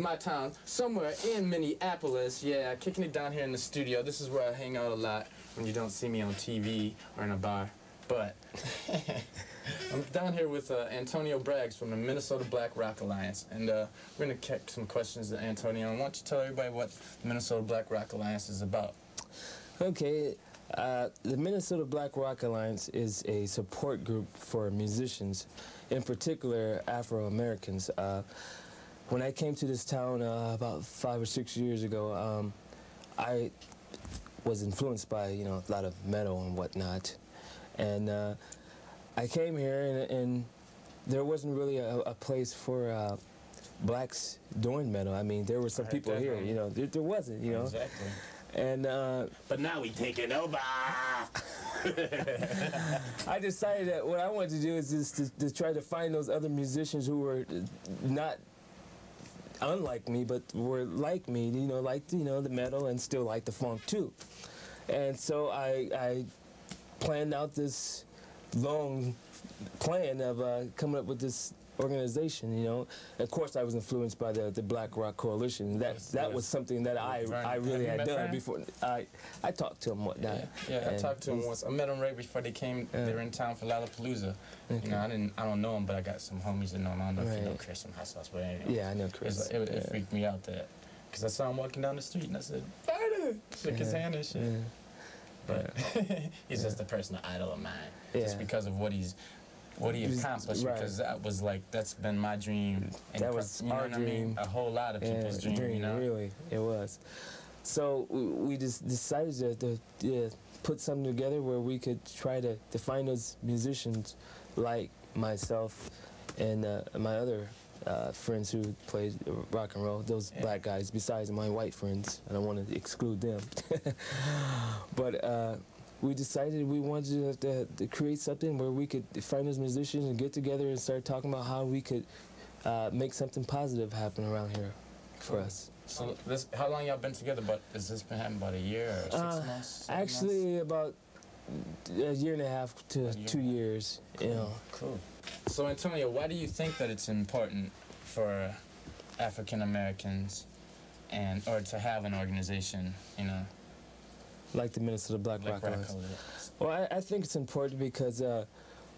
My town, somewhere in Minneapolis. Yeah, kicking it down here in the studio. This is where I hang out a lot when you don't see me on TV or in a bar. But I'm down here with Antonio Braggs from the Minnesota Black Rock Alliance. And we're going to kick some questions to Antonio. And why don't you tell everybody what the Minnesota Black Rock Alliance is about? Okay. The Minnesota Black Rock Alliance is a support group for musicians, in particular Afro-Americans. When I came to this town about 5 or 6 years ago, I was influenced by, a lot of metal and whatnot. And I came here, and there wasn't really a place for blacks doing metal. I mean, there were some people here, there wasn't, Exactly. And but now we take it over. I decided that what I wanted to do is just to try to find those other musicians who were not unlike me, but were like me, liked, the metal and still liked the funk too. And so I planned out this long plan of coming up with this organization, Of course, I was influenced by the Black Rock Coalition. That was something that I really had done before. I talked to him whatnot. Yeah, I talked to him once. I met him right before they came. They were in town for Lollapalooza. Okay. I don't know him, but I got some homies that know him. I don't know if you know Chris from Hot Sauce, but anyway. Yeah, I know Chris. It freaked me out because I saw him walking down the street and I said, "Fighter!" Shook his hand and shit. Yeah. But he's just a personal idol of mine, just because of what he accomplished, because that's been my dream. And that was our dream. A whole lot of people's dream, Really, it was. So we just decided to put something together where we could try to find those musicians like myself and my other friends who played rock and roll, those black guys, besides my white friends. I don't want to exclude them. But we decided we wanted to create something where we could find those musicians and get together and start talking about how we could make something positive happen around here for us. So how long y'all been together? But has this been happening about a year or 6 months? Actually, about a year and a half to 2 years. Cool. Cool. So Antonio, why do you think that it's important for African Americans or to have an organization, like the Minnesota Black Rock Alliance? Well, I think it's important because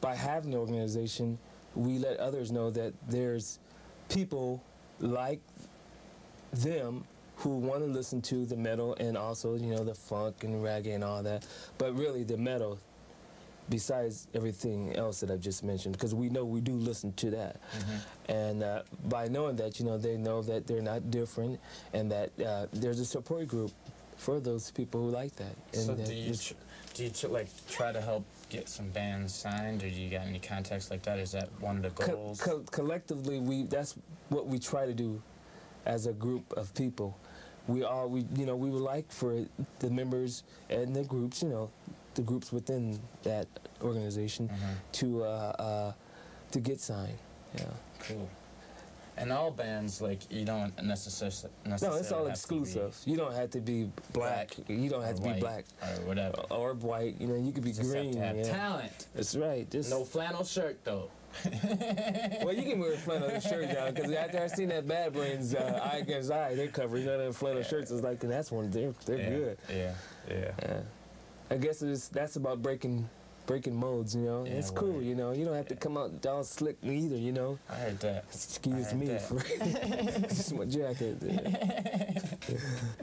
by having an organization, we let others know that there's people like them who want to listen to the metal and also, the funk and reggae and all that, but really the metal, besides everything else that I've just mentioned, because we know we do listen to that. And by knowing that, they know that they're not different and that there's a support group for those people who like that. And so do you try to help get some bands signed, or do you got any contacts like that? Is that one of the goals? Collectively, that's what we try to do as a group of people. We would like for the members and the groups, the groups within that organization to get signed. Yeah. Cool. And all bands, you don't necessarily no, it's all exclusive. You don't have to be black. You don't have to be black or whatever, or white. You could be green. Have to have talent. That's right. No flannel shirt though. Well, you can wear a flannel shirt now, because after I seen that Bad Brains Eye Against Eye, they're covering them flannel shirts. It's like, and that's one. They're good. Yeah. I guess that's about breaking molds, it's cool, you don't have to come out all slick either, I heard that. Excuse me for just my jacket.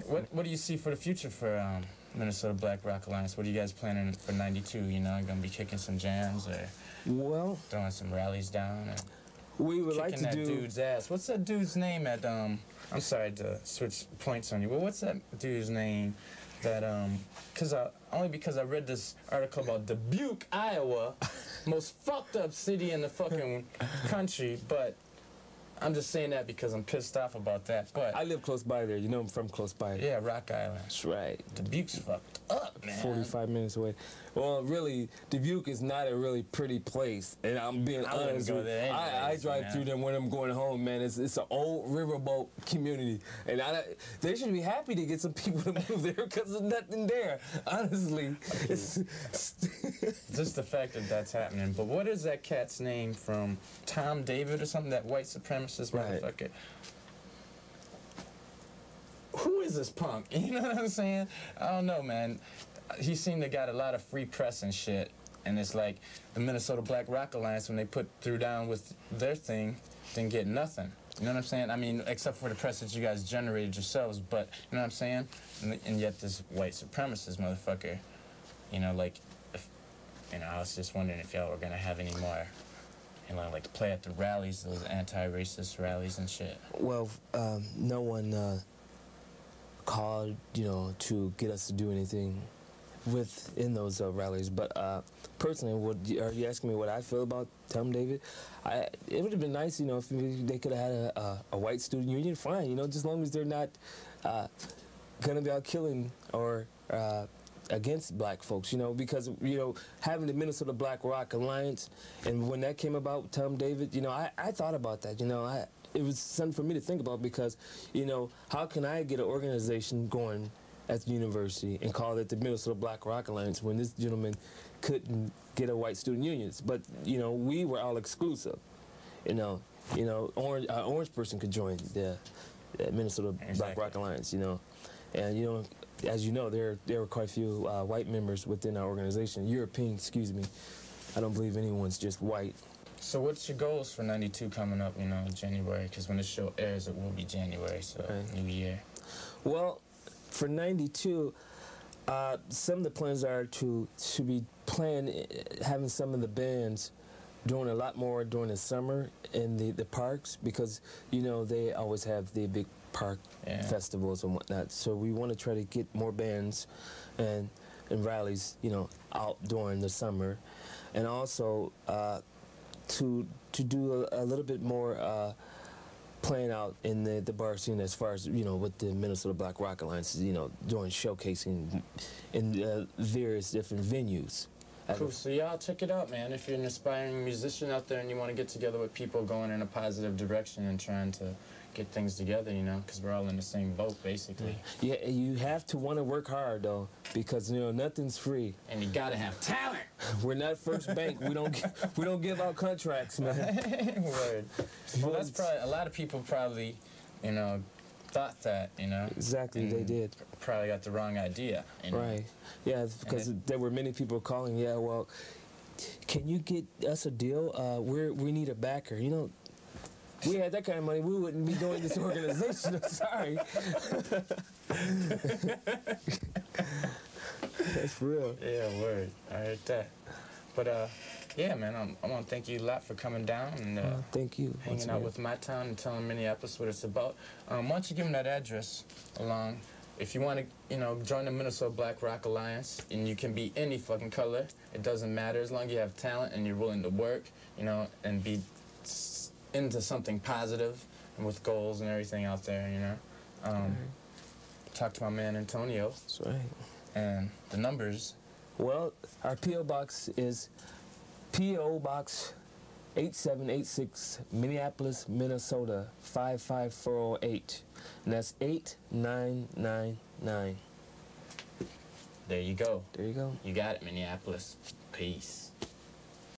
What do you see for the future for Minnesota Black Rock Alliance? What are you guys planning for '92? Gonna be kicking some jams or throwing some rallies down? We would like to do. Kicking that dude's ass. What's that dude's name at I'm sorry to switch points on you. Well, what's that dude's name? That only because I read this article about Dubuque, Iowa, most fucked up city in the fucking country, but I'm just saying that because I'm pissed off about that. But I live close by there. I'm from close by. Yeah, Rock Island. That's right. Dubuque's fucked up, man. 45 minutes away. Well, really, Dubuque is not a really pretty place, and I'm being honest. I drive through there when I'm going home, man. It's an old riverboat community, and they should be happy to get some people to move there because there's nothing there. Honestly, it's just the fact that that's happening. But what is that cat's name from Tom David or something? That white supremacist motherfucker. this punk? You know what I'm saying? I don't know, man. He seemed to got a lot of free press and shit. And it's like the Minnesota Black Rock Alliance, when they threw down with their thing, didn't get nothing. You know what I'm saying? I mean, except for the press that you guys generated yourselves, but you know what I'm saying? And yet this white supremacist motherfucker, you know, like, I was just wondering if y'all were gonna have any more, like play at the rallies, those anti-racist rallies and shit. Well, no one called, to get us to do anything within those rallies. But personally, are you asking me what I feel about Tell 'em David? It would have been nice, if they could have had a white student union, fine, just as long as they're not gonna be out killing or against black folks, because, having the Minnesota Black Rock Alliance, and when that came about, Tell 'em David, I thought about that, it was something for me to think about because, how can I get an organization going at the university and call it the Minnesota Black Rock Alliance when this gentleman couldn't get a white student unions? But, we were all exclusive, orange person could join the Minnesota Black Rock Alliance, and, as you know, there were quite a few white members within our organization. European, excuse me. I don't believe anyone's just white. So what's your goals for 92 coming up, in January? Because when the show airs, it will be January, so right. New year. Well, for 92, some of the plans are to be having some of the bands doing a lot more during the summer in the parks because, they always have the big park festivals and whatnot. So we want to try to get more bands and rallies, out during the summer. And also to do a little bit more playing out in the bar scene as far as, with the Minnesota Black Rock Alliance, doing showcasing in various different venues. Cool. So y'all check it out, man. If you're an aspiring musician out there and you want to get together with people going in a positive direction and trying to get things together, because we're all in the same boat, basically. Yeah, you have to want to work hard, though, because, nothing's free. And you got to have talent. We're not First Bank. We don't give out contracts, man. Word. Well, that's probably, a lot of people probably, thought that, Exactly, they did. Probably got the wrong idea. Right. Yeah, because there were many people calling, well, can you get us a deal? We need a backer. We had that kind of money, we wouldn't be doing this organization. I'm sorry. That's for real. Yeah, word. I heard that. But, yeah, man, I want to thank you a lot for coming down and thank you. Hanging out with My Town and telling Minneapolis what it's about. Why don't you give them that address along? If you want to, join the Minnesota Black Rock Alliance, and you can be any fucking color. It doesn't matter as long as you have talent and you're willing to work, and be into something positive and with goals and everything out there, Talk to my man Antonio. That's right. And the numbers. Well, our P.O. Box is P.O. Box 8786, Minneapolis, Minnesota 55408. And that's 8999. There you go. There you go. You got it, Minneapolis. Peace.